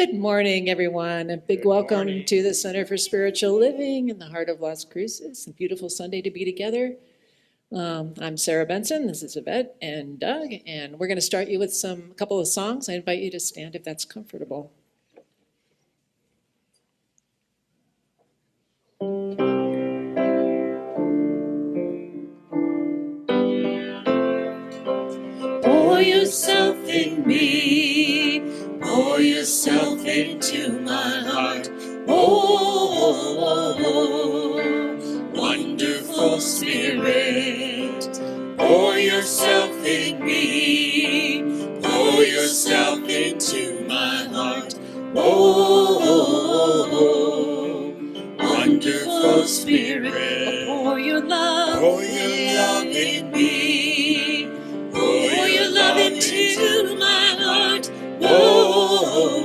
Good morning, everyone. A big welcome to the Center for Spiritual Living in the heart of Las Cruces. A beautiful Sunday to be together. I'm Sarah Benson. This is Yvette and Doug, and we're going to start you with a couple of songs. I invite you to stand if that's comfortable. Pour yourself in me, pour yourself into my heart. Oh, wonderful Spirit, pour yourself in me, pour yourself into my heart. Oh, wonderful Spirit, pour your love in me, pour your love into my heart. Oh,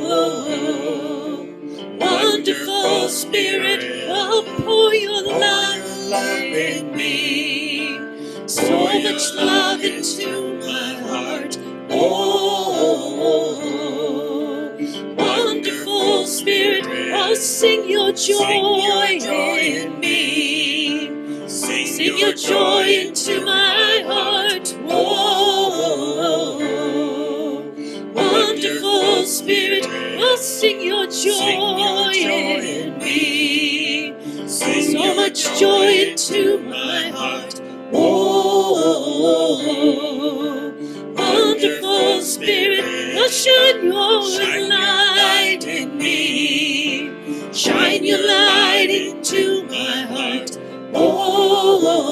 wonderful Spirit, oh, pour your love in me, so much love into my heart. Oh, wonderful Spirit, oh, sing your joy in me, sing your joy into my heart. Oh, wonderful Spirit, oh, sing your joy in me, so much joy into my heart. Oh, wonderful Spirit, oh, shine your light in me, shine your light into my heart. Oh,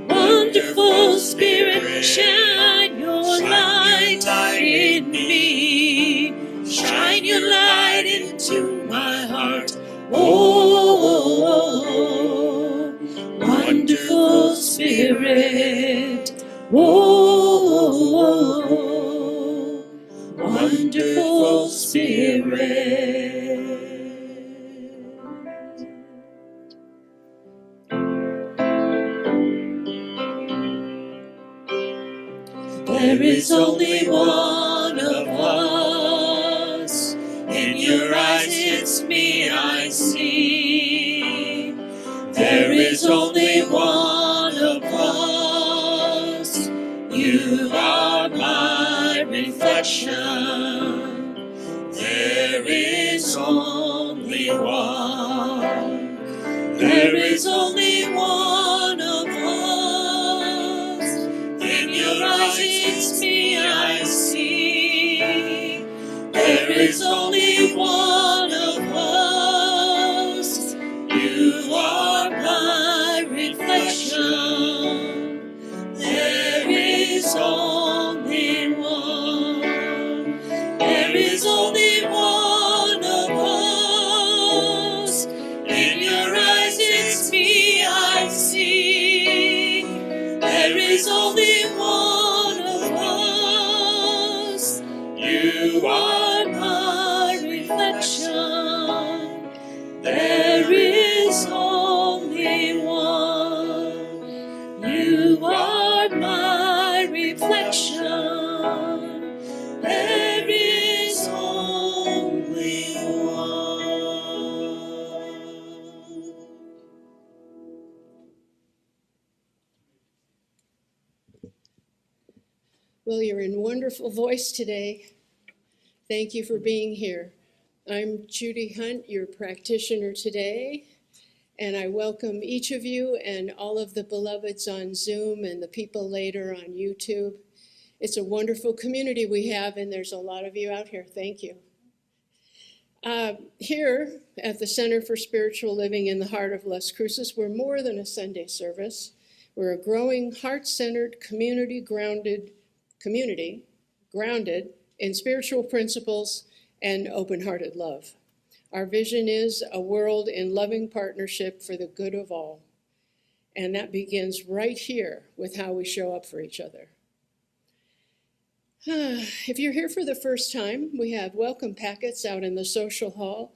wonderful Spirit, shine your light in me, shine your light into my heart. Oh, wonderful Spirit. Oh, wonderful Spirit. There is only one of us. In your eyes it's me I see. There is only one of us. You are my reflection. There is only one. There is only one of us. In your eyes it's me I see. There is only one of us. You are my reflection. There is only one. There is only one of us. In your eyes it's me I see. There is only one of us. You are my reflection. There is only one. You are my reflection. There is only one. Well, you're in wonderful voice today. Thank you for being here. I'm Judy Hunt, your practitioner today, and I welcome each of you and all of the beloveds on Zoom and the people later on YouTube. It's a wonderful community we have, and there's a lot of you out here. Thank you. Here at the Center for Spiritual Living in the heart of Las Cruces, we're more than a Sunday service. We're a growing, heart-centered, community grounded in spiritual principles and open-hearted love. Our vision is a world in loving partnership for the good of all. And that begins right here with how we show up for each other. If you're here for the first time, we have welcome packets out in the social hall.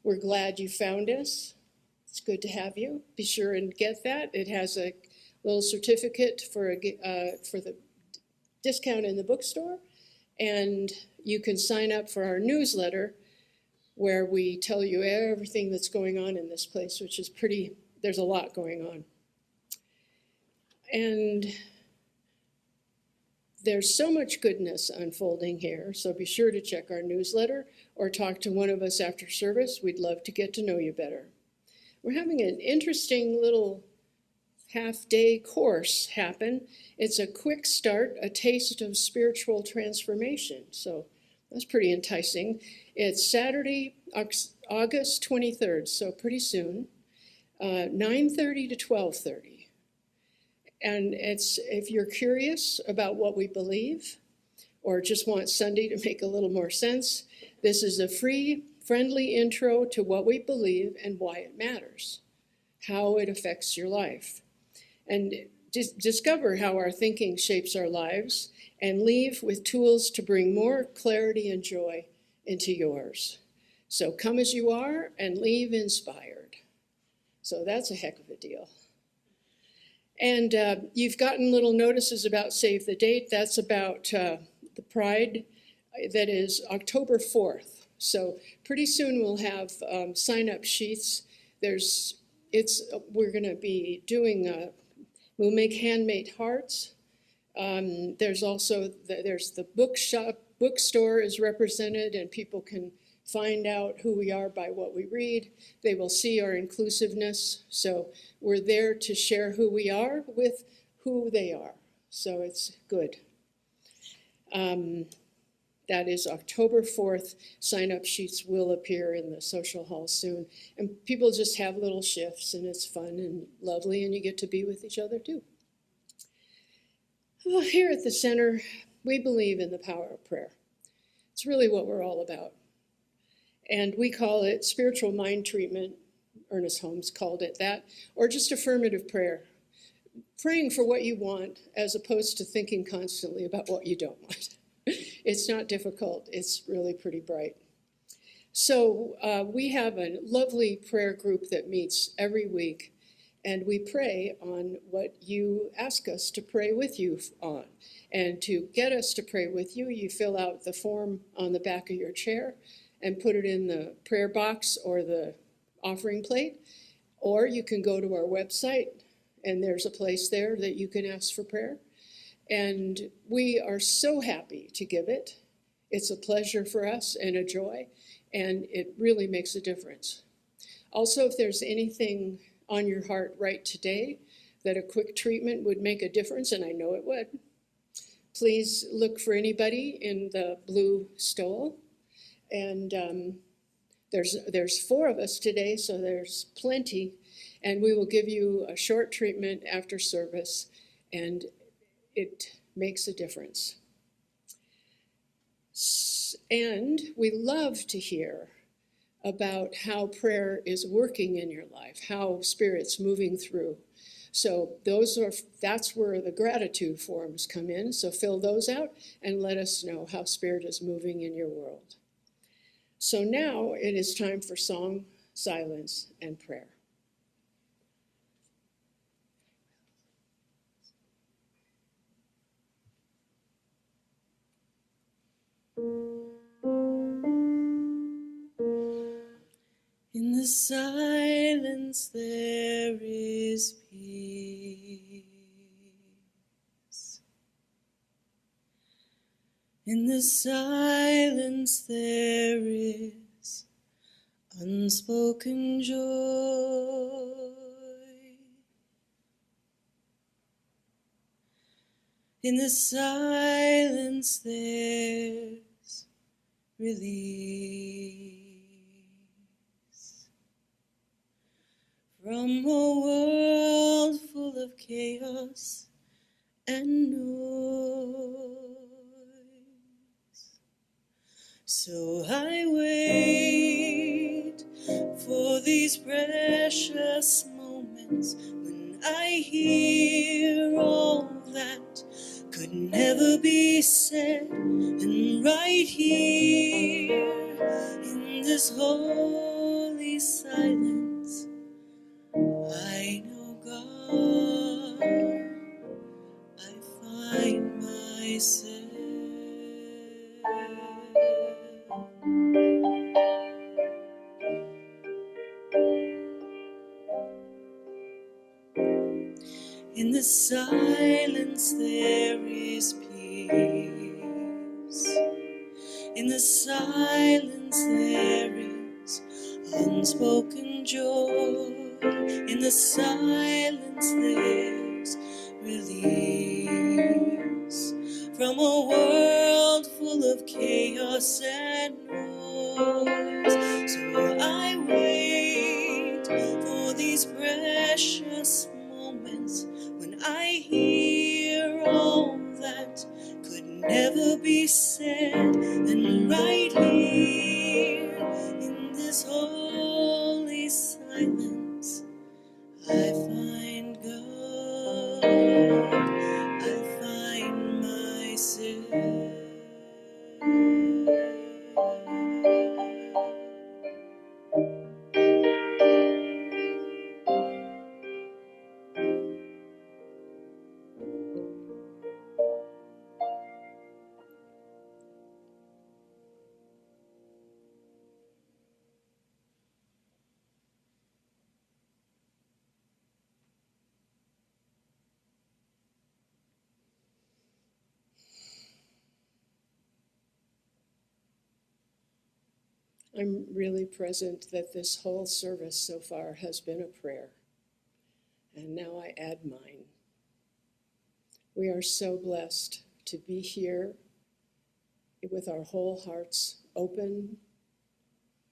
We're glad you found us. It's good to have you. Be sure and get that. It has a little certificate for the discount in the bookstore And you can sign up for our newsletter where we tell you everything that's going on in this place, which is there's a lot going on. And there's so much goodness unfolding here, so be sure to check our newsletter or talk to one of us after service. We'd love to get to know you better. We're having an interesting little half-day course happen. It's a quick start, a taste of spiritual transformation. So that's pretty enticing. It's Saturday, August 23rd, so pretty soon, 9:30 to 12:30. And if you're curious about what we believe or just want Sunday to make a little more sense, this is a free, friendly intro to what we believe and why it matters, how it affects your life. And discover how our thinking shapes our lives and leave with tools to bring more clarity and joy into yours. So come as you are and leave inspired. So that's a heck of a deal. And you've gotten little notices about Save the Date. That's about the Pride. That is October 4th. So pretty soon we'll have sign-up sheets. We're going to be doing we'll make handmade hearts. There's also the bookstore is represented, and people can find out who we are by what we read. They will see our inclusiveness. So we're there to share who we are with who they are. So it's good. That is October 4th. Sign-up sheets will appear in the social hall soon. And people just have little shifts, and it's fun and lovely, and you get to be with each other too. Well, here at the center, we believe in the power of prayer. It's really what we're all about. And we call it spiritual mind treatment. Ernest Holmes called it that, or just affirmative prayer. Praying for what you want as opposed to thinking constantly about what you don't want. It's not difficult. It's really pretty bright. So we have a lovely prayer group that meets every week, and we pray on what you ask us to pray with you on. And to get us to pray with you, you fill out the form on the back of your chair and put it in the prayer box or the offering plate, or you can go to our website, and there's a place there that you can ask for prayer. And we are so happy to give it. It's a pleasure for us and a joy, and it really makes a difference. Also, if there's anything on your heart right today that a quick treatment would make a difference, and I know it would, please look for anybody in the blue stole. And there's 4 of us today, so there's plenty. And we will give you a short treatment after service, and it makes a difference. And we love to hear about how prayer is working in your life, how Spirit's moving through. So that's where the gratitude forms come in. So fill those out and let us know how Spirit is moving in your world. So now it is time for song, silence, and prayer. In the silence there is peace. In the silence there is unspoken joy. In the silence there's release. From a world full of chaos and noise. So I wait for these precious moments when I hear all that could never be said, and right here in this holy silence I know God, I find myself. In the silence there is peace. In the silence there is unspoken joy. In the silence there's release from a world full of chaos and noise. So I wait for these precious moments when I hear all that could never be said, and right here in this holy silence I find God, I find myself. I'm really present that this whole service so far has been a prayer, and now I add mine. We are so blessed to be here with our whole hearts open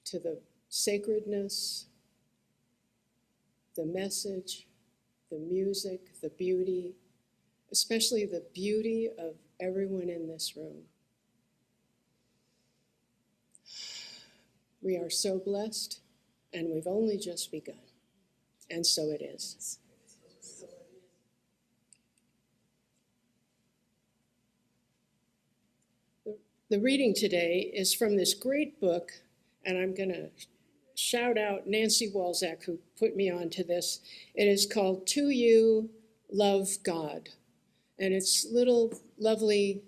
to the sacredness, the message, the music, the beauty, especially the beauty of everyone in this room. We are so blessed, and we've only just begun, and so it is. The reading today is from this great book, and I'm going to shout out Nancy Walzak, who put me onto this. It is called To You, Love God, and it's little lovely,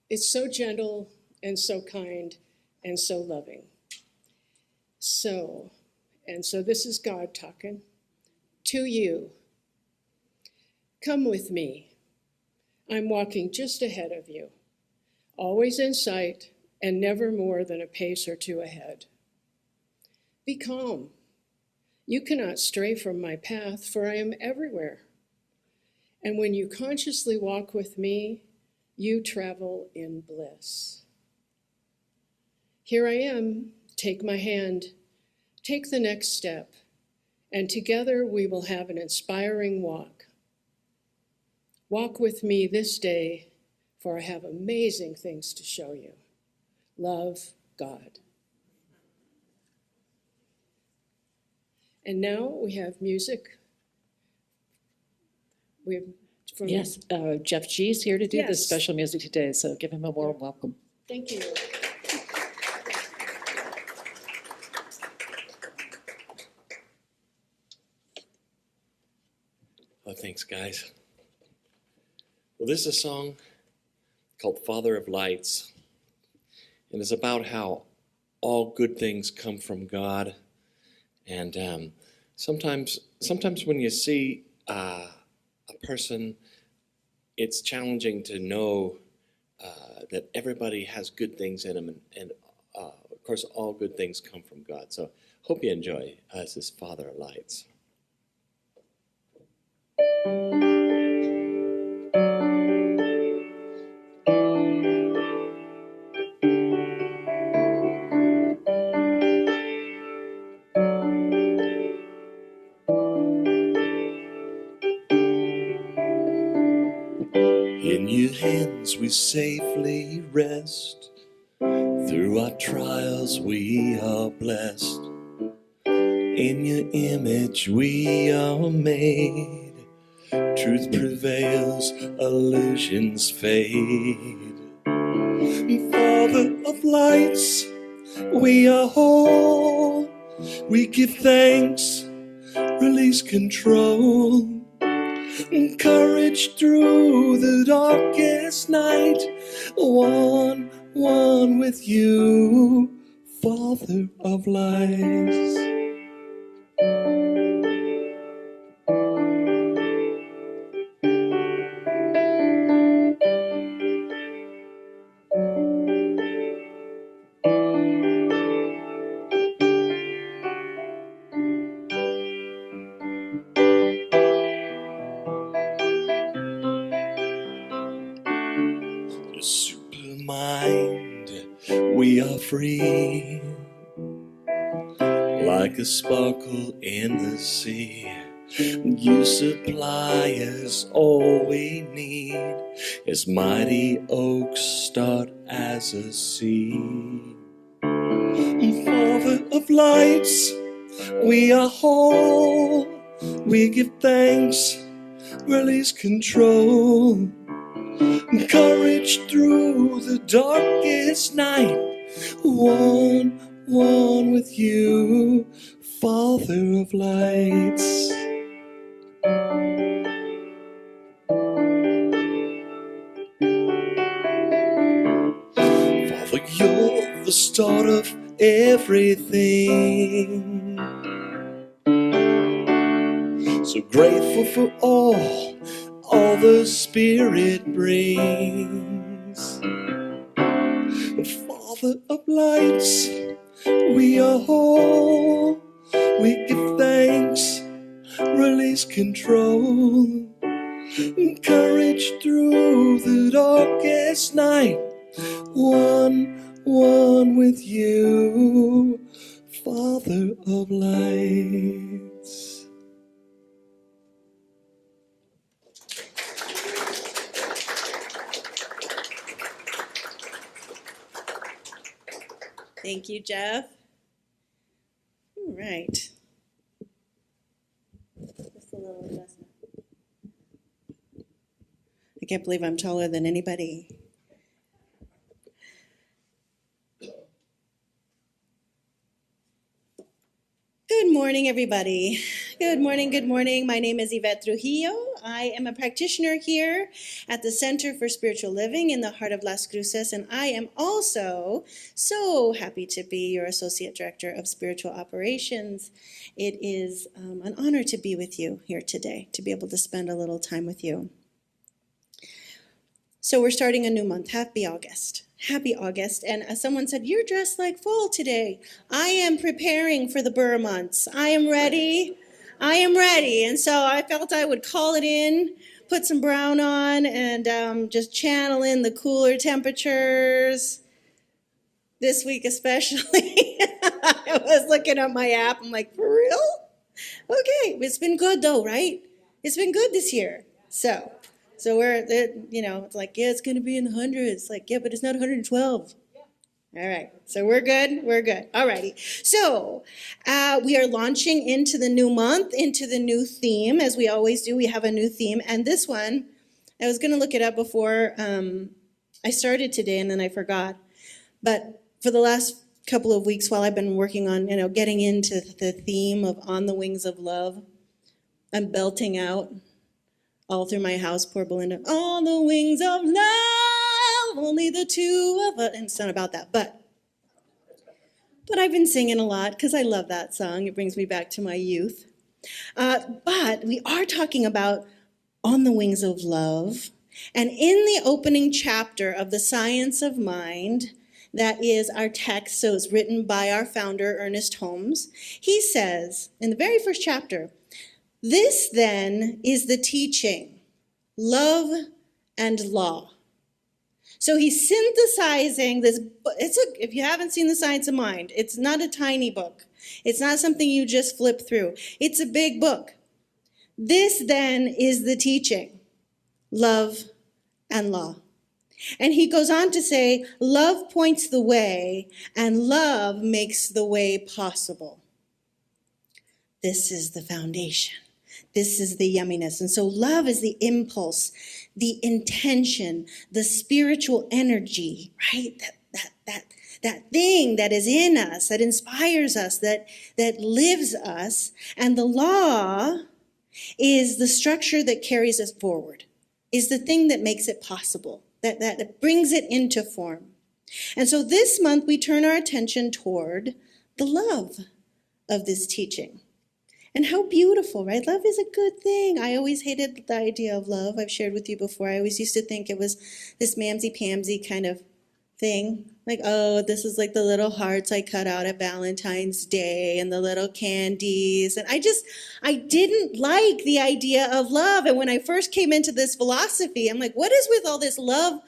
it's so gentle and so kind and so loving. So this is God talking. To you, come with me. I'm walking just ahead of you, always in sight and never more than a pace or two ahead. Be calm. You cannot stray from my path, for I am everywhere. And when you consciously walk with me, you travel in bliss. Here I am. Take my hand. Take the next step, and together we will have an inspiring walk. Walk with me this day, for I have amazing things to show you. Love, God. And now we have music. We have from Yes, Jeff G is here to do the Yes. special music today, so give him a warm welcome. Thank you. Oh, thanks, guys. Well, this is a song called Father of Lights, and it's about how all good things come from God. And sometimes when you see a person, it's challenging to know that everybody has good things in them, and of course, all good things come from God. So, hope you enjoy. This is Father of Lights. In your hands we safely rest. Through our trials we are blessed. In your image we are made. Truth prevails, illusions fade. Father of lights, we are whole. We give thanks, release control. Courage through the darkest night. One with you, Father of lights. a supermind, we are free. Like a sparkle in the sea, you supply us all we need, as mighty oaks start as a seed. Father of lights, we are whole, we give thanks, release control, courage through the darkest night, one with you, Father of lights. Father, you're the start of everything. So grateful for all the Spirit brings. Father of lights, we are whole, we give thanks, release control, courage through the darkest night, one with you, Father of lights. Thank you, Jeff. All right. Just a little adjustment. I can't believe I'm taller than anybody. Good morning, everybody. Good morning, good morning. My name is Yvette Trujillo. I am a practitioner here at the Center for Spiritual Living in the heart of Las Cruces, and I am also so happy to be your Associate Director of Spiritual Operations. It is an honor to be with you here today, to be able to spend a little time with you. So we're starting a new month. Happy August. Happy August. And as someone said, you're dressed like fall today. I am preparing for the Burr months. I am ready. I am ready. And so I felt I would call it in, put some brown on, and just channel in the cooler temperatures. This week especially. I was looking at my app. I'm like, for real? Okay. It's been good though, right? It's been good this year. So we're, it's like, yeah, it's going to be in the hundreds. Like, yeah, but it's not 112. All right. So we're good. We're good. All righty. So we are launching into the new month, into the new theme. As we always do, we have a new theme. And this one, I was going to look it up before I started today, and then I forgot. But for the last couple of weeks, while I've been working on, getting into the theme of On the Wings of Love, I'm belting out all through my house, poor Belinda, on the wings of love, only the two of us. And it's not about that, but I've been singing a lot because I love that song. It brings me back to my youth. But we are talking about On the Wings of Love. And in the opening chapter of The Science of Mind, that is our text, so it's written by our founder, Ernest Holmes, he says, in the very first chapter, this, then, is the teaching, love and law. So he's synthesizing this. If you haven't seen The Science of Mind, it's not a tiny book. It's not something you just flip through. It's a big book. This, then, is the teaching, love and law. And he goes on to say, love points the way, and love makes the way possible. This is the foundation. This is the yumminess. And so love is the impulse, the intention, the spiritual energy, right? That thing that is in us, that inspires us, that lives us. And the law is the structure that carries us forward, is the thing that makes it possible, that brings it into form. And so this month we turn our attention toward the love of this teaching. And how beautiful, right? Love is a good thing. I always hated the idea of love. I've shared with you before. I always used to think it was this mamsy-pamsy kind of thing. Like, oh, this is like the little hearts I cut out at Valentine's Day and the little candies. And I didn't like the idea of love. And when I first came into this philosophy, I'm like, what is with all this love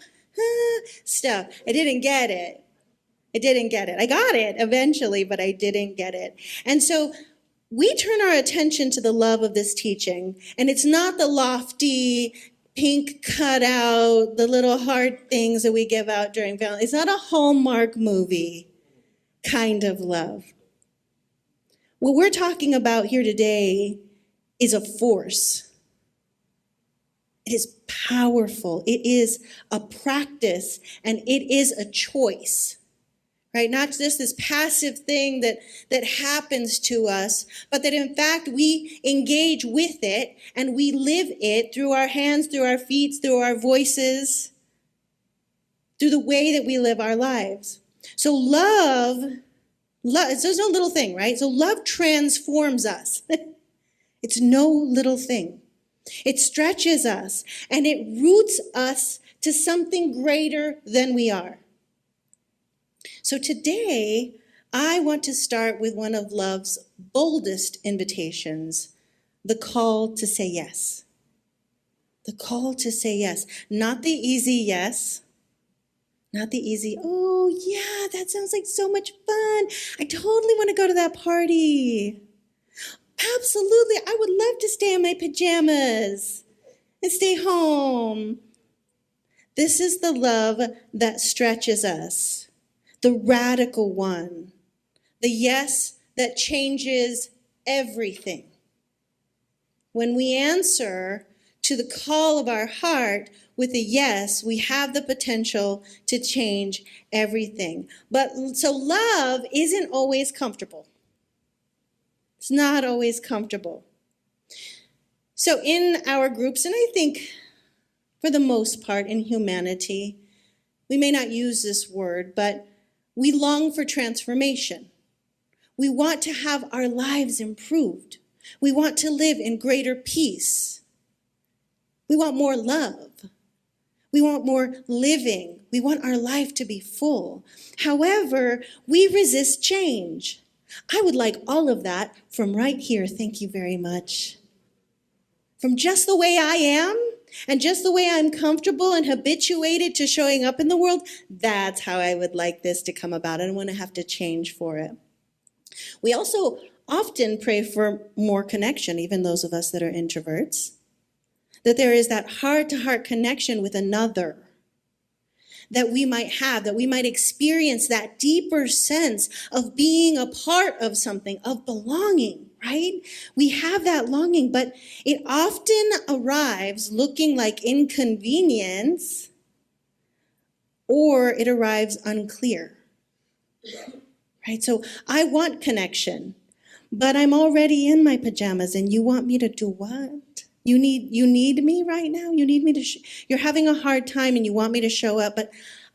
stuff. I didn't get it. I didn't get it. I got it eventually, but I didn't get it. And so we turn our attention to the love of this teaching, and it's not the lofty, pink cutout, the little heart things that we give out during Valentine's. It's not a Hallmark movie kind of love. What we're talking about here today is a force. It is powerful. It is a practice, and it is a choice. Right? Not just this passive thing that happens to us, but that in fact we engage with it and we live it through our hands, through our feet, through our voices, through the way that we live our lives. So love, there's no little thing, right? So love transforms us. It's no little thing. It stretches us and it roots us to something greater than we are. So today, I want to start with one of love's boldest invitations, the call to say yes. The call to say yes. Not the easy yes. Not the easy, oh yeah, that sounds like so much fun. I totally want to go to that party. Absolutely, I would love to stay in my pajamas and stay home. This is the love that stretches us. The radical one, the yes that changes everything. When we answer to the call of our heart with a yes, we have the potential to change everything. But so love isn't always comfortable. It's not always comfortable. So in our groups, and I think for the most part in humanity, we may not use this word, but we long for transformation. We want to have our lives improved. We want to live in greater peace. We want more love. We want more living. We want our life to be full. However, we resist change. I would like all of that from right here. Thank you very much. From just the way I am, and just the way I'm comfortable and habituated to showing up in the world, that's how I would like this to come about. I don't want to have to change for it. We also often pray for more connection, even those of us that are introverts, that there is that heart-to-heart connection with another that we might have, that we might experience that deeper sense of being a part of something, of belonging, right? We have that longing, but it often arrives looking like inconvenience, or it arrives unclear, right? So I want connection, but I'm already in my pajamas, and you want me to do what? You need me right now? You need me to, you're having a hard time and you want me to show up, but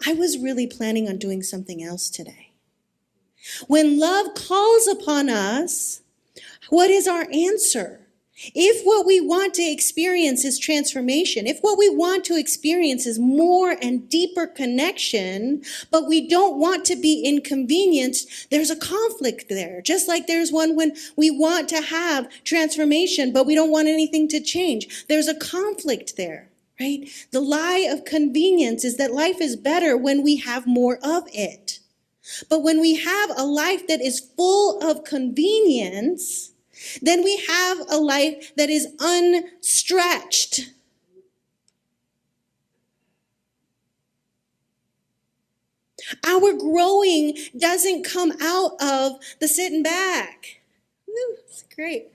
I was really planning on doing something else today. When love calls upon us, what is our answer? If what we want to experience is transformation, if what we want to experience is more and deeper connection, but we don't want to be inconvenienced, there's a conflict there. Just like there's one when we want to have transformation, but we don't want anything to change. There's a conflict there, right? The lie of convenience is that life is better when we have more of it. But when we have a life that is full of convenience, then we have a life that is unstretched. Our growing doesn't come out of the sitting back. Woo, it's great.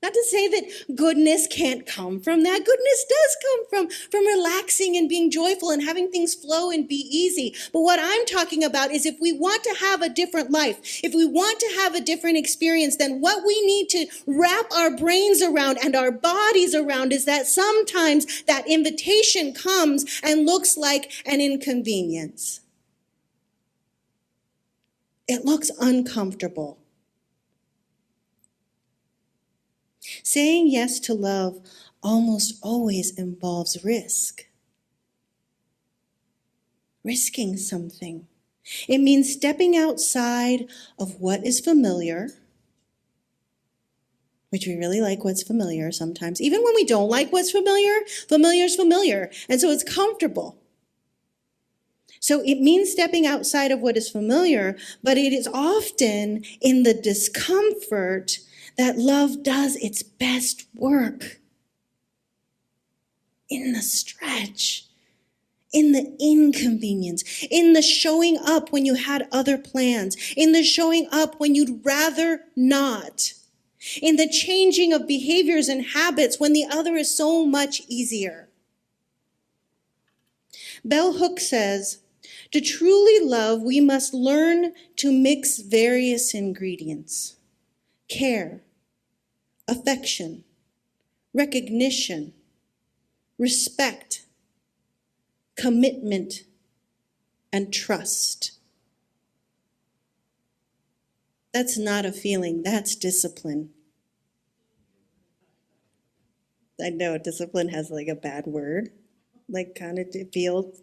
Not to say that goodness can't come from that. Goodness does come from relaxing and being joyful and having things flow and be easy. But what I'm talking about is if we want to have a different life, if we want to have a different experience, then what we need to wrap our brains around and our bodies around is that sometimes that invitation comes and looks like an inconvenience. It looks uncomfortable. Saying yes to love almost always involves risk. Risking something. It means stepping outside of what is familiar, which we really like what's familiar sometimes. Even when we don't like what's familiar, familiar is familiar. And so it's comfortable. So it means stepping outside of what is familiar, but it is often in the discomfort that love does its best work. In the stretch, in the inconvenience, in the showing up when you had other plans, in the showing up when you'd rather not, in the changing of behaviors and habits when the other is so much easier. Bell Hooks says, to truly love, we must learn to mix various ingredients: care, affection, recognition, respect, commitment, and trust. That's not a feeling, that's discipline. I know discipline has like a bad word, like kind of feels,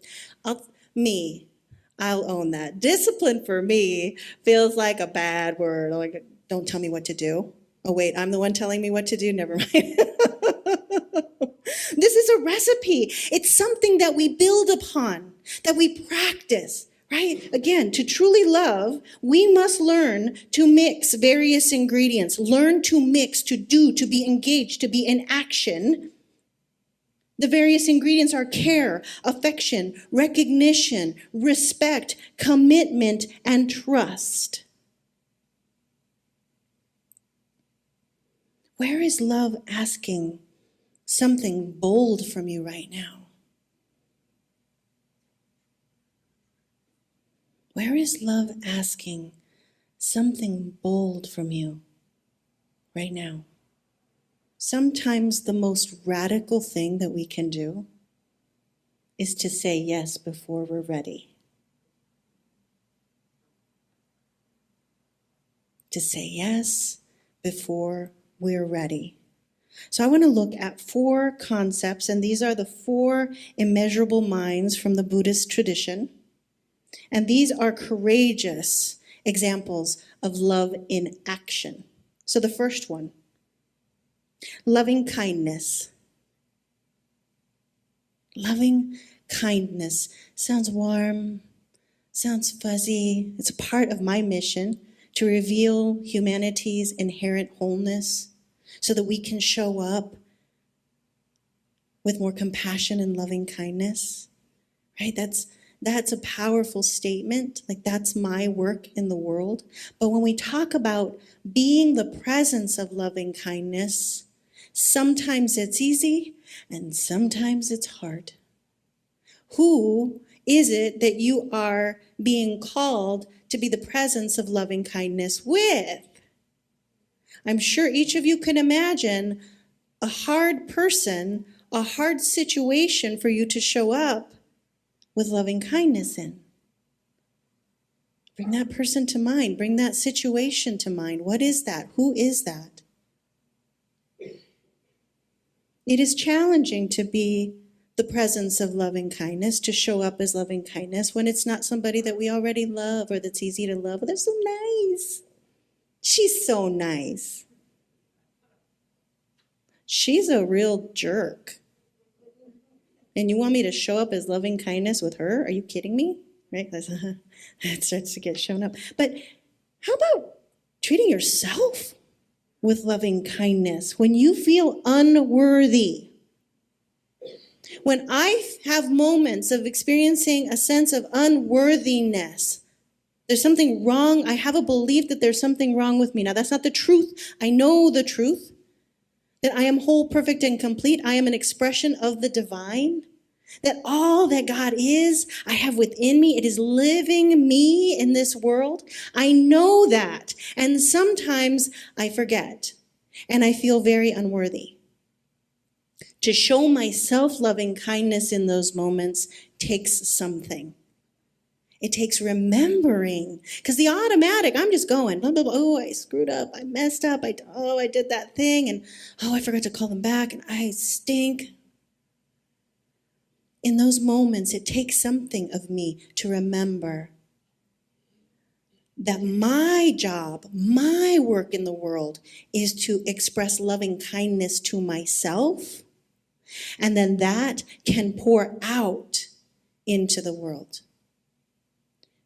I'll own that. Discipline for me feels like a bad word, like don't tell me what to do. Oh wait, I'm the one telling me what to do, never mind. This is a recipe. It's something that we build upon, that we practice, right? Again, to truly love, we must learn to mix various ingredients. Learn to mix, to do, to be engaged, to be in action. The various ingredients are care, affection, recognition, respect, commitment, and trust. Where is love asking something bold from you right now? Where is love asking something bold from you right now? Sometimes the most radical thing that we can do is to say yes before we're ready. To say yes before we're ready. So I want to look at 4 concepts, and these are the 4 immeasurable minds from the Buddhist tradition. And these are courageous examples of love in action. So the first one, loving kindness. Loving kindness sounds warm, sounds fuzzy. It's a part of my mission to reveal humanity's inherent wholeness so that we can show up with more compassion and loving kindness, right? That's a powerful statement. Like, that's my work in the world. But when we talk about being the presence of loving kindness, sometimes it's easy and sometimes it's hard. Who is it that you are being called to be the presence of loving kindness with? I'm sure each of you can imagine a hard person, a hard situation for you to show up with loving kindness in. Bring that person to mind. Bring that situation to mind. What is that? Who is that? It is challenging to be the presence of loving kindness, to show up as loving kindness when it's not somebody that we already love or that's easy to love. They're so nice. She's so nice. She's a real jerk. And you want me to show up as loving kindness with her? Are you kidding me? Right? That starts to get shown up. But how about treating yourself with loving kindness when you feel unworthy? When I have moments of experiencing a sense of unworthiness, there's something wrong. I have a belief that there's something wrong with me. Now, that's not the truth. I know the truth, that I am whole, perfect, and complete. I am an expression of the divine, that all that God is, I have within me. It is living me in this world. I know that. And sometimes I forget, and I feel very unworthy. To show myself loving kindness in those moments takes something. It takes remembering, because the automatic, I'm just going, blah, blah, blah. Oh, I screwed up. I messed up. I did that thing. And I forgot to call them back. And I stink. In those moments, it takes something of me to remember that my job, my work in the world is to express loving kindness to myself. And then that can pour out into the world.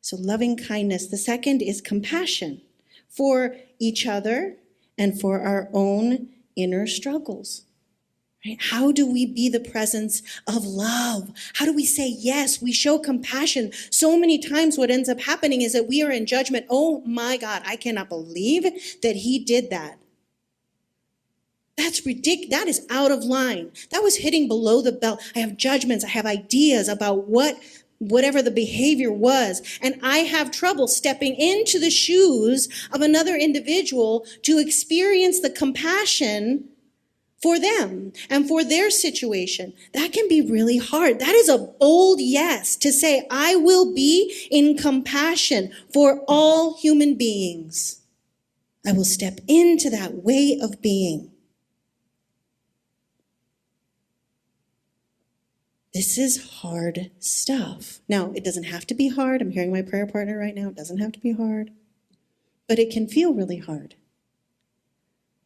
So loving kindness. The second is compassion for each other and for our own inner struggles. Right? How do we be the presence of love? How do we say yes? We show compassion. So many times what ends up happening is that we are in judgment. Oh my God, I cannot believe that he did that. That's ridiculous. That is out of line. That was hitting below the belt. I have judgments. I have ideas about whatever the behavior was. And I have trouble stepping into the shoes of another individual to experience the compassion for them and for their situation. That can be really hard. That is a bold yes to say, I will be in compassion for all human beings. I will step into that way of being. This is hard stuff. Now, it doesn't have to be hard. I'm hearing my prayer partner right now. It doesn't have to be hard. But it can feel really hard.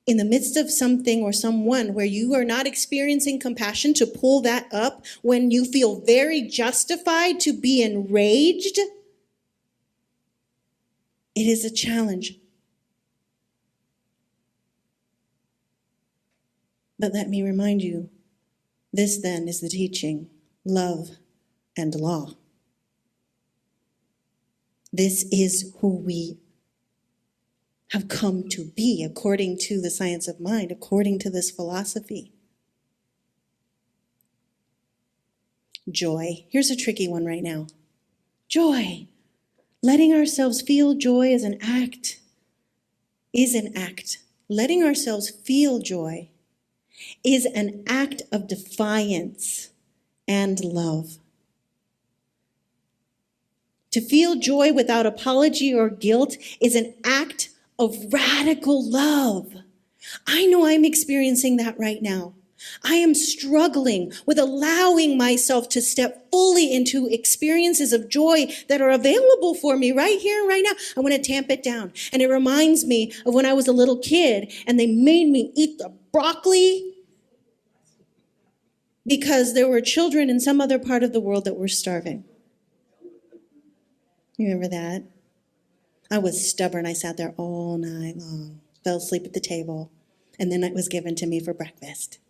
In the midst of something or someone where you are not experiencing compassion, to pull that up when you feel very justified to be enraged, it is a challenge. But let me remind you, this then is the teaching, love and law. This is who we have come to be according to the science of mind, according to this philosophy. Joy. Here's a tricky one right now. Joy. Letting ourselves feel joy is an act. Letting ourselves feel joy is an act of defiance and love. To feel joy without apology or guilt is an act of radical love. I know I'm experiencing that right now. I am struggling with allowing myself to step fully into experiences of joy that are available for me right here and right now. I want to tamp it down. And it reminds me of when I was a little kid and they made me eat the broccoli because there were children in some other part of the world that were starving. You remember that? I was stubborn. I sat there all night long, fell asleep at the table, and then it was given to me for breakfast.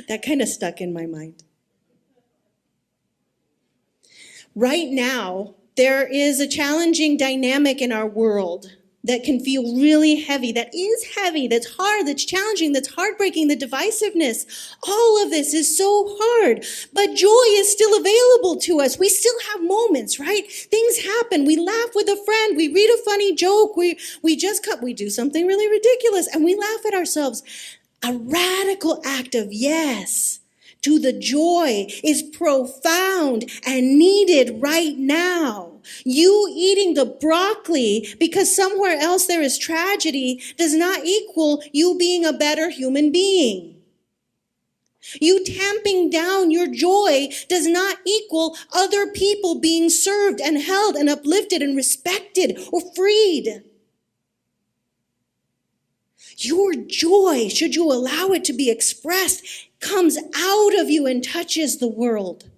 That kind of stuck in my mind. Right now, there is a challenging dynamic in our world that can feel really heavy, that's hard, that's challenging, that's heartbreaking, the divisiveness. All of this is so hard, but joy is still available to us. We still have moments, right? Things happen. We laugh with a friend. We read a funny joke. We do something really ridiculous, and we laugh at ourselves. A radical act of yes to the joy is profound and needed right now. You eating the broccoli because somewhere else there is tragedy does not equal you being a better human being. You tamping down your joy does not equal other people being served and held and uplifted and respected or freed. Your joy, should you allow it to be expressed, comes out of you and touches the world.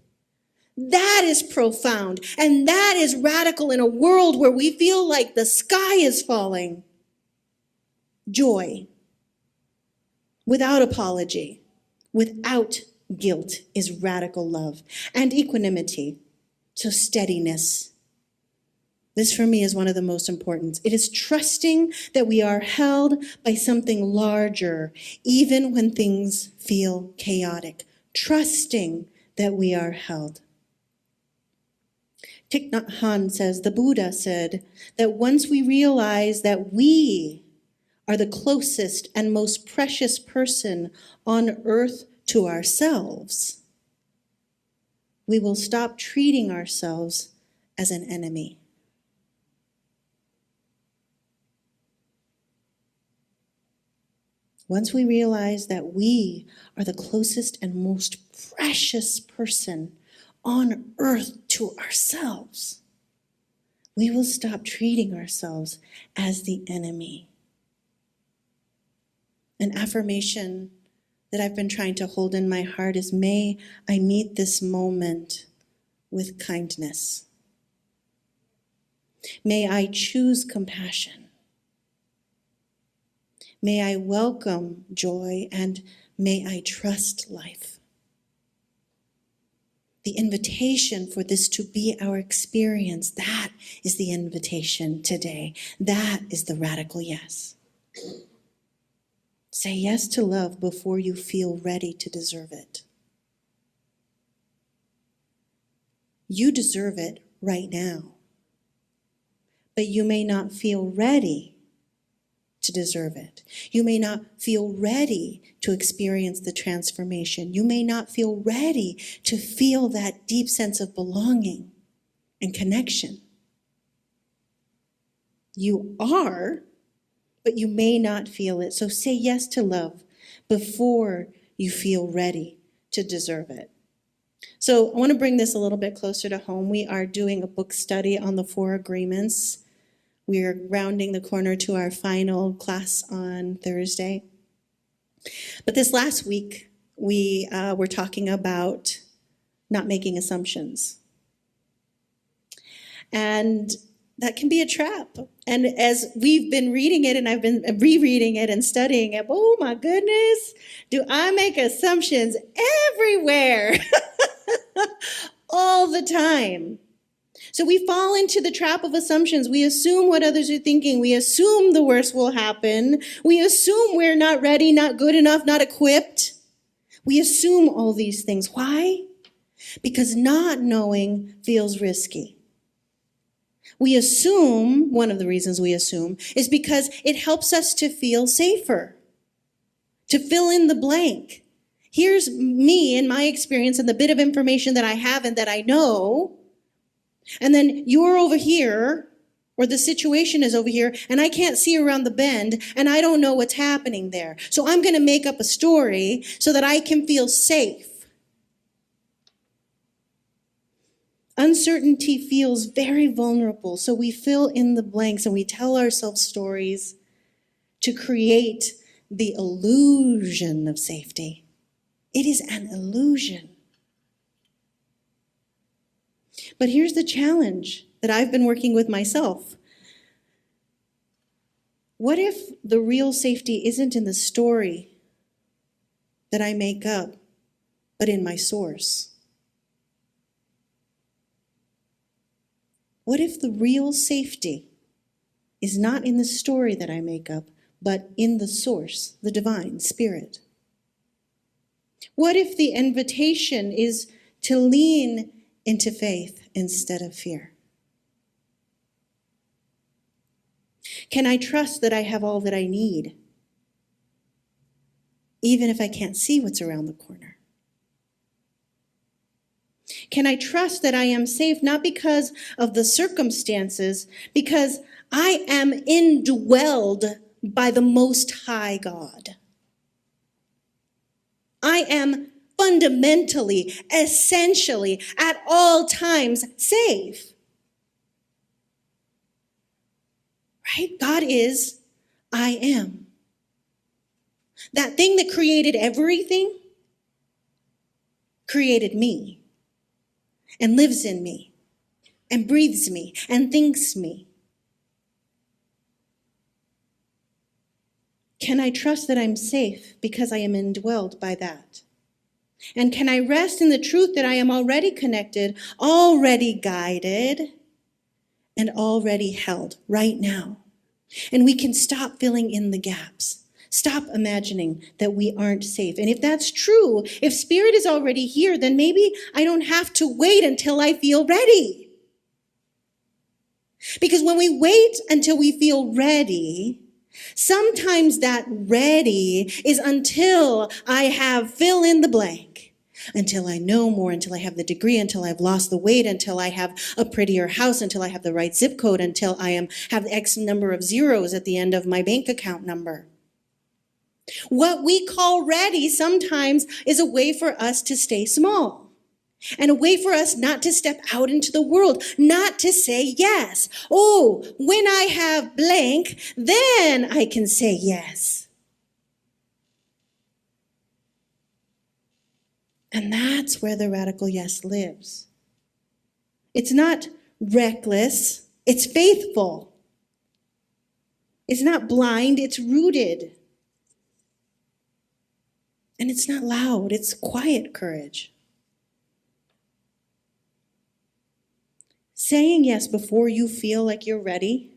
That is profound, and that is radical in a world where we feel like the sky is falling. Joy, without apology, without guilt, is radical love. And equanimity, so steadiness. This for me is one of the most important. It is trusting that we are held by something larger, even when things feel chaotic. Trusting that we are held. Thich Nhat Hanh says, the Buddha said, that once we realize that we are the closest and most precious person on earth to ourselves, we will stop treating ourselves as an enemy. Once we realize that we are the closest and most precious person on earth to ourselves, we will stop treating ourselves as the enemy. An affirmation that I've been trying to hold in my heart is, may I meet this moment with kindness. May I choose compassion. May I welcome joy, and may I trust life. The invitation for this to be our experience, that is the invitation today. That is the radical yes. Say yes to love before you feel ready to deserve it. You deserve it right now, but you may not feel ready to deserve it. You may not feel ready to experience the transformation. You may not feel ready to feel that deep sense of belonging and connection. You are, but you may not feel it. So say yes to love before you feel ready to deserve it. So I want to bring this a little bit closer to home. We are doing a book study on the 4 agreements. We are rounding the corner to our final class on Thursday. But this last week, we were talking about not making assumptions. And that can be a trap. And as we've been reading it, and I've been rereading it and studying it, oh my goodness, do I make assumptions everywhere, all the time. So we fall into the trap of assumptions. We assume what others are thinking. We assume the worst will happen. We assume we're not ready, not good enough, not equipped. We assume all these things. Why? Because not knowing feels risky. We assume, one of the reasons we assume, is because it helps us to feel safer, to fill in the blank. Here's me and my experience and the bit of information that I have and that I know. And then you're over here, or the situation is over here, and I can't see around the bend, and I don't know what's happening there. So I'm going to make up a story so that I can feel safe. Uncertainty feels very vulnerable, so we fill in the blanks and we tell ourselves stories to create the illusion of safety. It is an illusion. But here's the challenge that I've been working with myself. What if the real safety isn't in the story that I make up, but in my source? What if the real safety is not in the story that I make up, but in the source, the divine spirit? What if the invitation is to lean into faith instead of fear? Can I trust that I have all that I need, even if I can't see what's around the corner? Can I trust that I am safe, not because of the circumstances, because I am indwelled by the Most High God? I am fundamentally, essentially, at all times safe. Right? God is, I am. That thing that created everything created me and lives in me and breathes me and thinks me. Can I trust that I'm safe because I am indwelled by that? And can I rest in the truth that I am already connected, already guided, and already held right now? And we can stop filling in the gaps. Stop imagining that we aren't safe. And if that's true, if spirit is already here, then maybe I don't have to wait until I feel ready. Because when we wait until we feel ready, sometimes that ready is until I have fill in the blank, until I know more, until I have the degree, until I've lost the weight, until I have a prettier house, until I have the right zip code, until I have X number of zeros at the end of my bank account number. What we call ready sometimes is a way for us to stay small. And a way for us not to step out into the world, not to say yes. Oh, when I have blank, then I can say yes. And that's where the radical yes lives. It's not reckless. It's faithful. It's not blind. It's rooted. And it's not loud. It's quiet courage. Saying yes before you feel like you're ready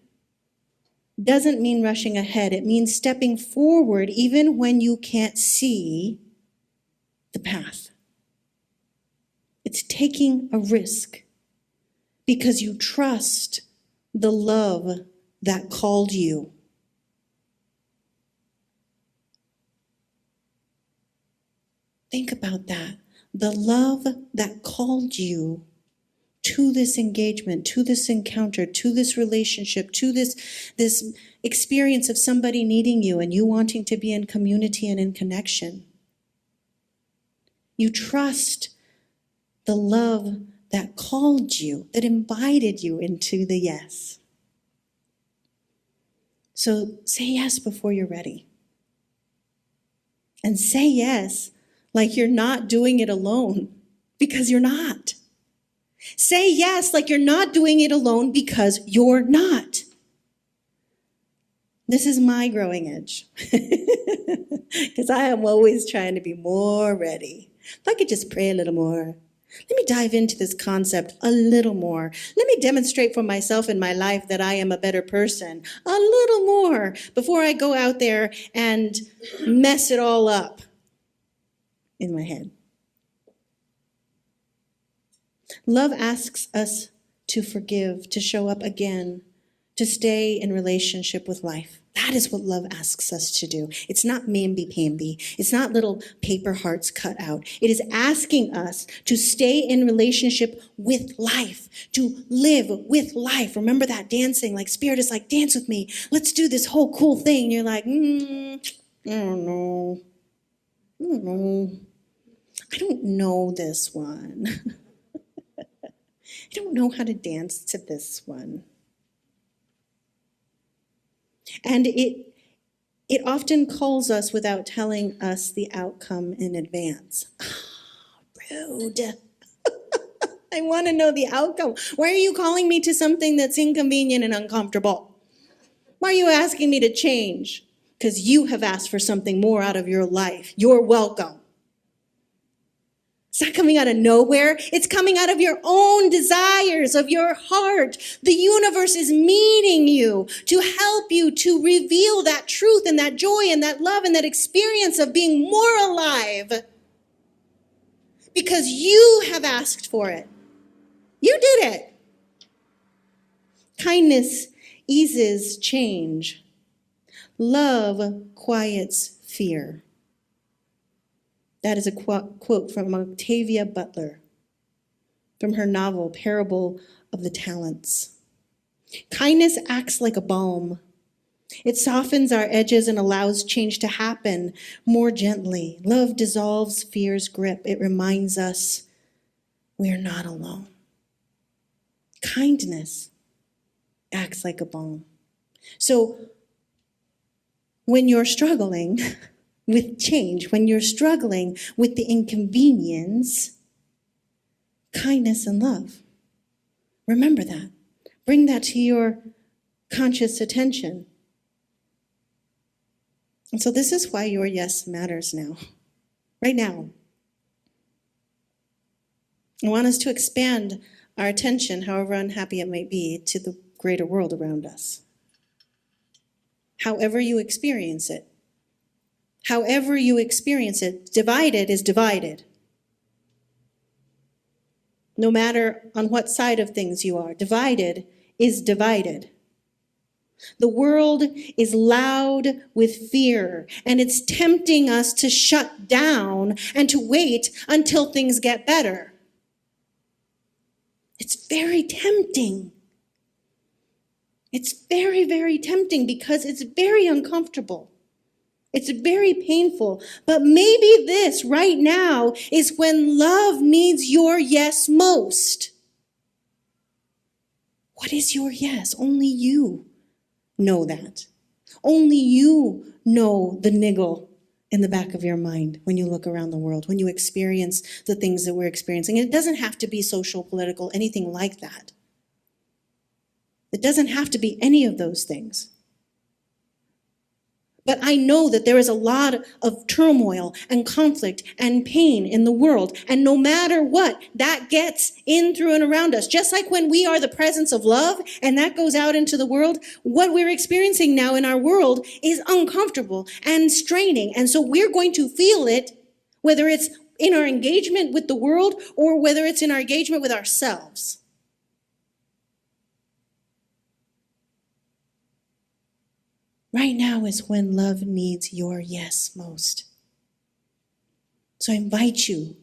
doesn't mean rushing ahead. It means stepping forward even when you can't see the path. It's taking a risk because you trust the love that called you. Think about that. The love that called you to this engagement, to this encounter, to this relationship, to this experience of somebody needing you and you wanting to be in community and in connection. You trust the love that called you, that invited you into the yes. So say yes before you're ready. And say yes like you're not doing it alone, because you're not. Say yes like you're not doing it alone, because you're not. This is my growing edge, because I am always trying to be more ready. If I could just pray a little more. Let me dive into this concept a little more. Let me demonstrate for myself in my life that I am a better person a little more before I go out there and mess it all up in my head. Love asks us to forgive, to show up again, to stay in relationship with life. That is what love asks us to do. It's not mamby-pamby. It's not little paper hearts cut out. It is asking us to stay in relationship with life, to live with life. Remember that dancing, like Spirit is like, dance with me. Let's do this whole cool thing. And you're like, I don't know. I don't know this one. I don't know how to dance to this one. And it often calls us without telling us the outcome in advance. Rude. I want to know the outcome. Why are you calling me to something that's inconvenient and uncomfortable? Why are you asking me to change? Because you have asked for something more out of your life. You're welcome. It's not coming out of nowhere. It's coming out of your own desires, of your heart. The universe is meeting you to help you to reveal that truth and that joy and that love and that experience of being more alive. Because you have asked for it. You did it. Kindness eases change. Love quiets fear. That is a quote from Octavia Butler, from her novel, Parable of the Talents. Kindness acts like a balm. It softens our edges and allows change to happen more gently. Love dissolves fear's grip. It reminds us we are not alone. Kindness acts like a balm. So when you're struggling with change, when you're struggling with the inconvenience, kindness and love. Remember that. Bring that to your conscious attention. And so this is why your yes matters now. Right now. I want us to expand our attention, however unhappy it may be, to the greater world around us. However you experience it. However you experience it, divided is divided. No matter on what side of things you are, divided is divided. The world is loud with fear, and it's tempting us to shut down and to wait until things get better. It's very tempting. It's very, very tempting because it's very uncomfortable. It's very painful, but maybe this right now is when love needs your yes most. What is your yes? Only you know that. Only you know the niggle in the back of your mind when you look around the world, when you experience the things that we're experiencing. It doesn't have to be social, political, anything like that. It doesn't have to be any of those things. But I know that there is a lot of turmoil and conflict and pain in the world. And no matter what, that gets in, through, and around us. Just like when we are the presence of love and that goes out into the world, what we're experiencing now in our world is uncomfortable and straining. And so we're going to feel it, whether it's in our engagement with the world or whether it's in our engagement with ourselves. Right now is when love needs your yes most. So I invite you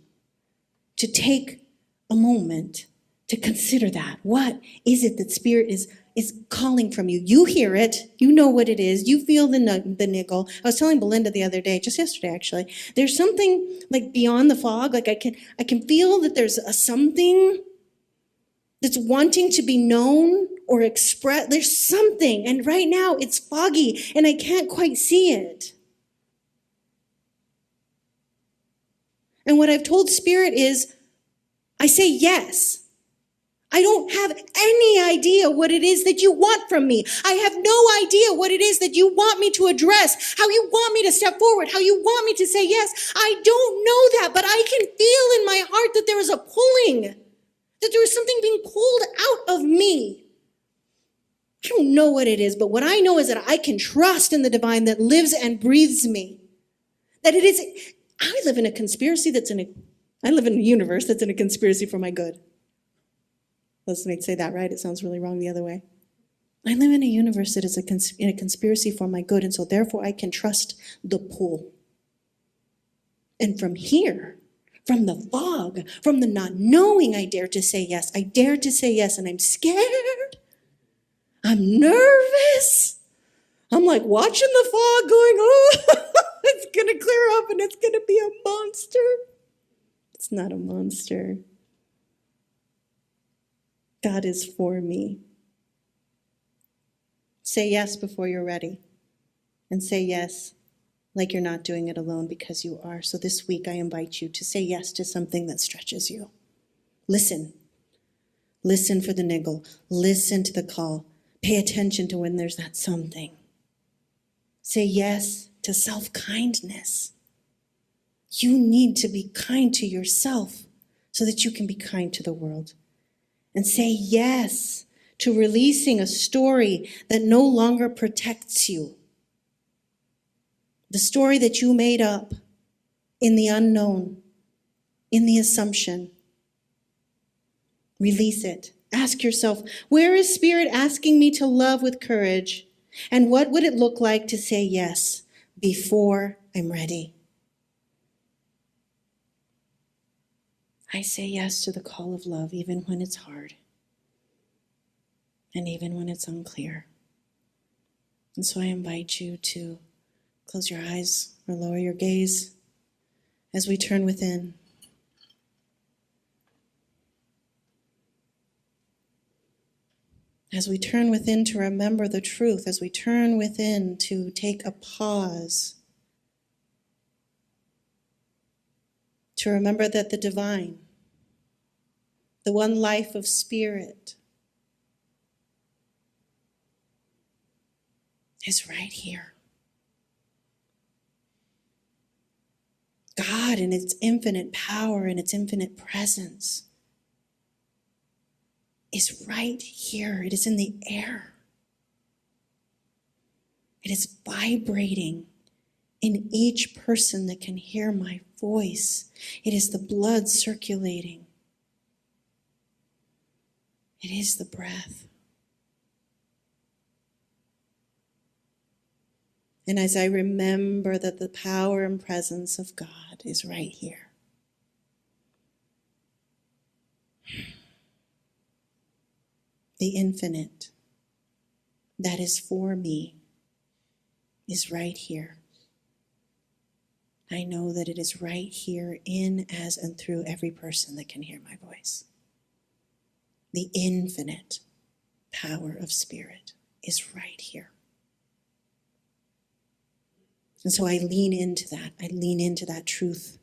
to take a moment to consider that. What is it that Spirit is calling from you? You hear it. You know what it is. You feel the niggle. I was telling Belinda the other day, just yesterday actually, there's something like beyond the fog. Like I can feel that there's a something that's wanting to be known or expressed. There's something, and right now it's foggy, and I can't quite see it. And what I've told Spirit is, I say yes. I don't have any idea what it is that you want from me. I have no idea what it is that you want me to address, how you want me to step forward, how you want me to say yes. I don't know that, but I can feel in my heart that there is a pulling, that there is something being pulled out of me. I don't know what it is, but what I know is that I can trust in the divine that lives and breathes me. That it is, I live in a conspiracy I live in a universe that's in a conspiracy for my good. Let's say that right. It sounds really wrong the other way. I live in a universe that is in a conspiracy for my good, and so therefore I can trust the pull. And from here, from the fog, from the not knowing, I dare to say yes. I dare to say yes, and I'm scared. I'm nervous. I'm like watching the fog going, oh, it's going to clear up and it's going to be a monster. It's not a monster. God is for me. Say yes before you're ready. And say yes like you're not doing it alone, because you are. So this week I invite you to say yes to something that stretches you. Listen. Listen for the niggle. Listen to the call. Pay attention to when there's that something. Say yes to self-kindness. You need to be kind to yourself so that you can be kind to the world. And say yes to releasing a story that no longer protects you. The story that you made up in the unknown, in the assumption. Release it. Ask yourself, where is Spirit asking me to love with courage? And what would it look like to say yes before I'm ready? I say yes to the call of love, even when it's hard. And even when it's unclear. And so I invite you to close your eyes or lower your gaze as we turn within. As we turn within to remember the truth, as we turn within to take a pause, to remember that the divine, the one life of Spirit, is right here. God in its infinite power and its infinite presence is right here. It is in the air. It is vibrating in each person that can hear my voice. It is the blood circulating. It is the breath. And as I remember that the power and presence of God is right here, the infinite that is for me is right here. I know that it is right here in, as, and through every person that can hear my voice. The infinite power of Spirit is right here. And so I lean into that. I lean into that truth.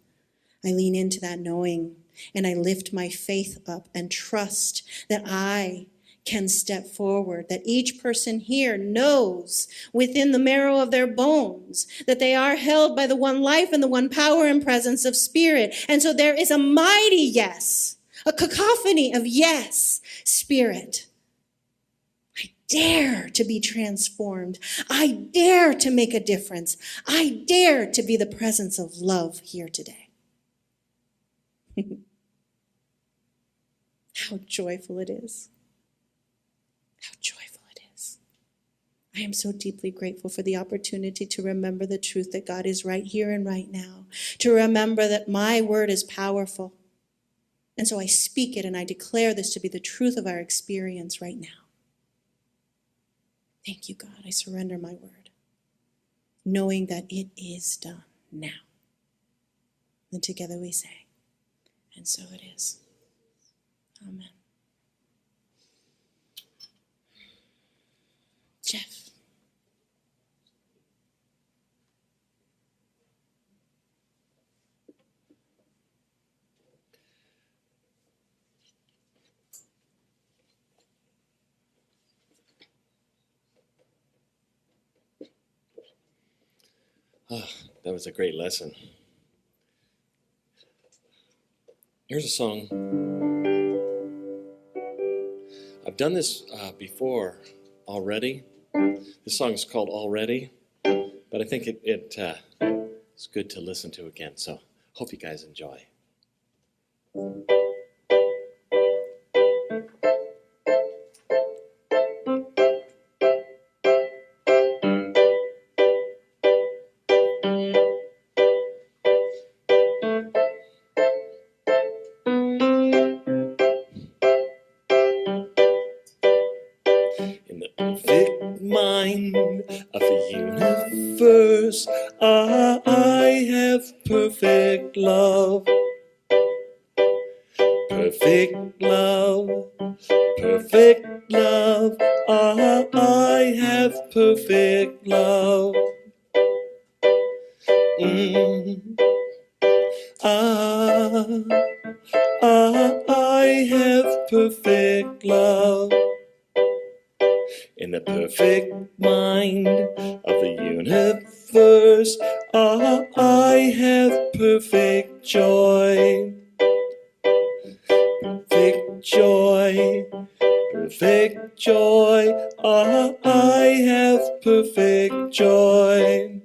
I lean into that knowing. And I lift my faith up and trust that I can step forward, that each person here knows within the marrow of their bones that they are held by the one life and the one power and presence of Spirit. And so there is a mighty yes, a cacophony of yes, Spirit. I dare to be transformed. I dare to make a difference. I dare to be the presence of love here today. How joyful it is. How joyful it is. I am so deeply grateful for the opportunity to remember the truth that God is right here and right now. To remember that my word is powerful. And so I speak it and I declare this to be the truth of our experience right now. Thank you, God. I surrender my word, knowing that it is done now. And together we say, and so it is. Amen. Jeff. Oh, that was a great lesson. Here's a song. I've done this before already. This song is called Already, but I think it's good to listen to again, so hope you guys enjoy. In the perfect mind of the universe, I have perfect love. Perfect love, perfect love, I have perfect love. I have perfect love. In the perfect mind of the universe, I have perfect joy. Perfect joy, perfect joy, I have perfect joy.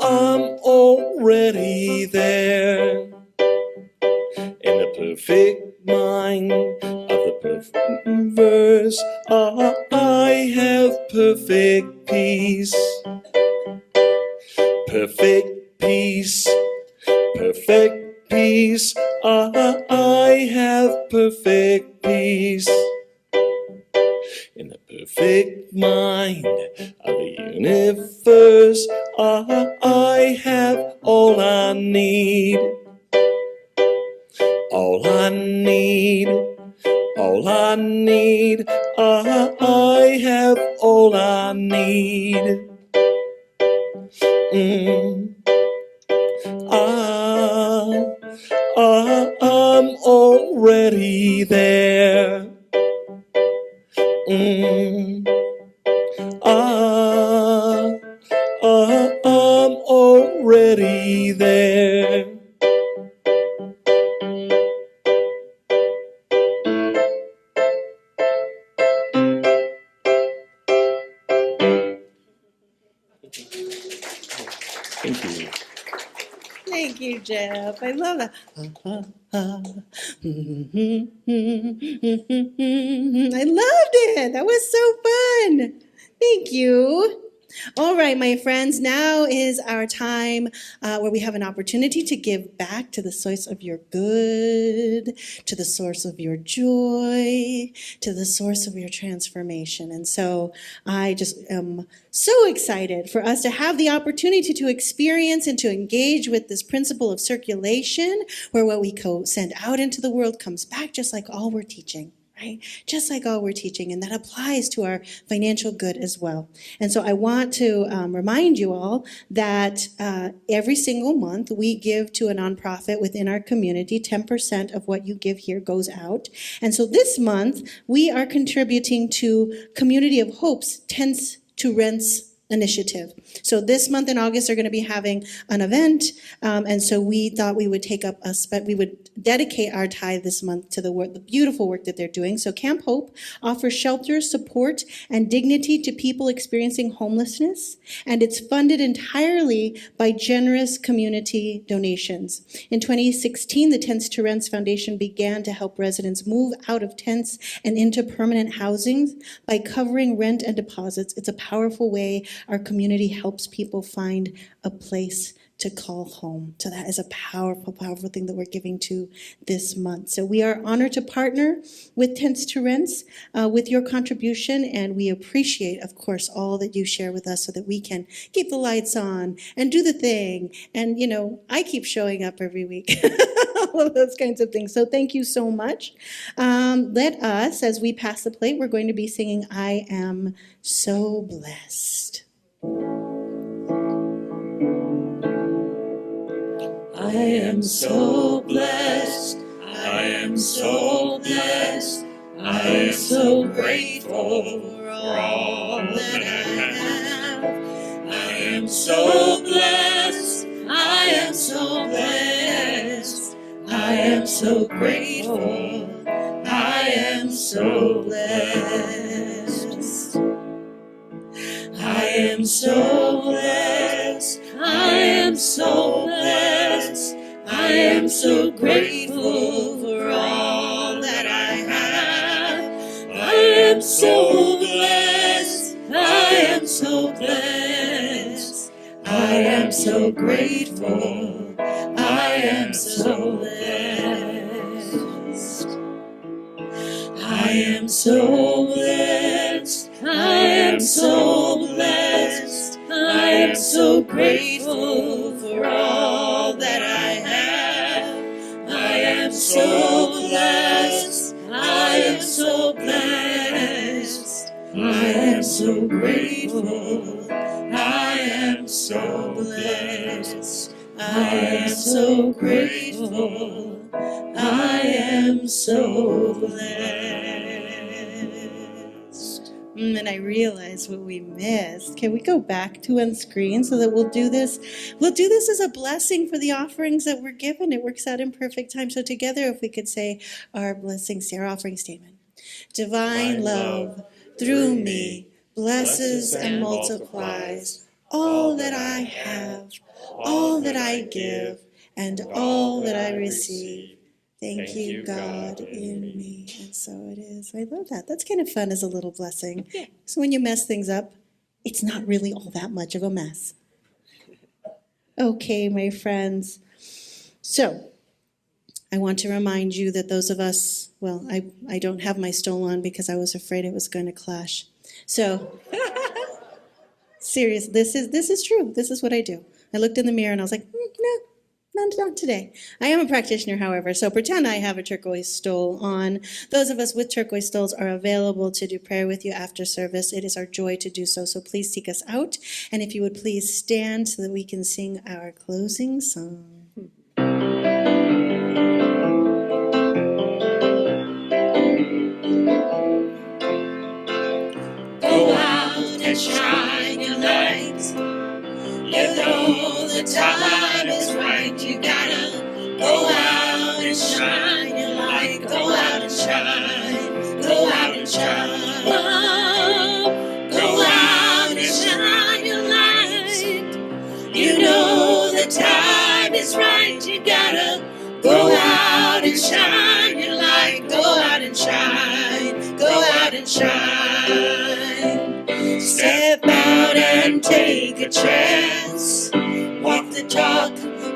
I'm already there. In the perfect mind of the perfect verse, I have perfect peace. Perfect peace, perfect peace, I have perfect peace. In the perfect mind of the universe, I have all I need. All I need, all I need, I have all I need. I'm already there. I'm already there. Thank you. Thank you, Jeff. I love that. I loved it. That was so fun. Thank you. All right, my friends, now is our time where we have an opportunity to give back to the source of your good, to the source of your joy, to the source of your transformation. And so I just am so excited for us to have the opportunity to experience and to engage with this principle of circulation, where what we send out into the world comes back just like all we're teaching. right? Just like all we're teaching, and that applies to our financial good as well. And so I want to remind you all that every single month we give to a nonprofit within our community. 10% of what you give here goes out. And so this month we are contributing to Community of Hope's Tents to Rents initiative. So this month in August, they're going to be having an event, and so we thought we would we would dedicate our tithe this month to the beautiful work that they're doing. So Camp Hope offers shelter, support, and dignity to people experiencing homelessness, and it's funded entirely by generous community donations. In 2016, the Tents to Rents Foundation began to help residents move out of tents and into permanent housing by covering rent and deposits. It's a powerful way our community helps people find a place to call home. So that is a powerful, powerful thing that we're giving to this month. So we are honored to partner with Tents to Rents with your contribution, and we appreciate, of course, all that you share with us so that we can keep the lights on and do the thing. And, you know, I keep showing up every week. All of those kinds of things. So thank you so much. Let us, as we pass the plate, we're going to be singing I Am So Blessed. I am so blessed. I am so blessed. I am so grateful for all that I have. I am so blessed. I am so blessed. I am so grateful. I am so blessed. I am so blessed. I am so blessed. I am so grateful for all that I have. I am so blessed. I am so blessed. I am so grateful. I am so blessed. I am so blessed. I am so blessed. I am so grateful for all that I have. I am so blessed. I am so blessed. I am so grateful. I am so blessed. I am so grateful. I am so blessed. And I realize what we missed. Can we go back to on screen so that we'll do this? We'll do this as a blessing for the offerings that we're given. It works out in perfect time. So together, if we could say our blessings, our offering statement. Divine love through me blesses and multiplies all that I have, all that I give, and all that I receive. Thank you, God, in me. And so it is. I love that. That's kind of fun as a little blessing. Yeah. So when you mess things up, it's not really all that much of a mess. Okay, my friends. So I want to remind you that those of us, well, I don't have my stole on because I was afraid it was going to clash. So serious, this is true. This is what I do. I looked in the mirror and I was like, no. Not today. I am a practitioner, however, so pretend I have a turquoise stole on. Those of us with turquoise stoles are available to do prayer with you after service. It is our joy to do so, so please seek us out. And if you would please stand so that we can sing our closing song. Go out and shine your light. You know the time is right. You gotta go out and shine your light. Go out and shine. Go out and shine. Go out and shine your light. You know the time is right. You gotta go out and shine your light. Go out and shine. Go out and shine. Step out and take a chance. Walk the talk,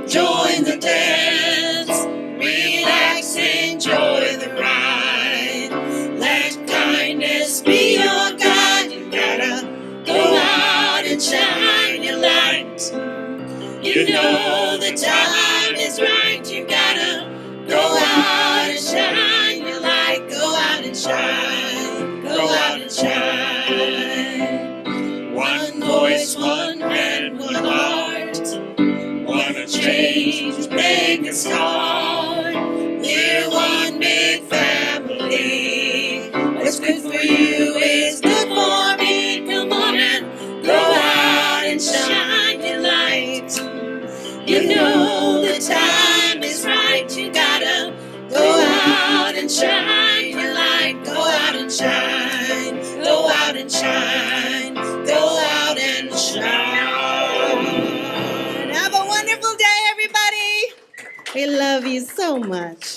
join the dance. Relax, enjoy the ride. Let kindness be your guide. You gotta go out and shine your light. You know the time is right. You gotta go out and shine your light. Go out and shine. voice, one hand, one heart. Wanna change, make a start. We're one big family. What's good for you is good for me. Come on and go out and shine your light. You know the time is right. You gotta go out and shine your light. Go out and shine. Go out and shine. Go out and shine. Have a wonderful day, everybody. We love you so much.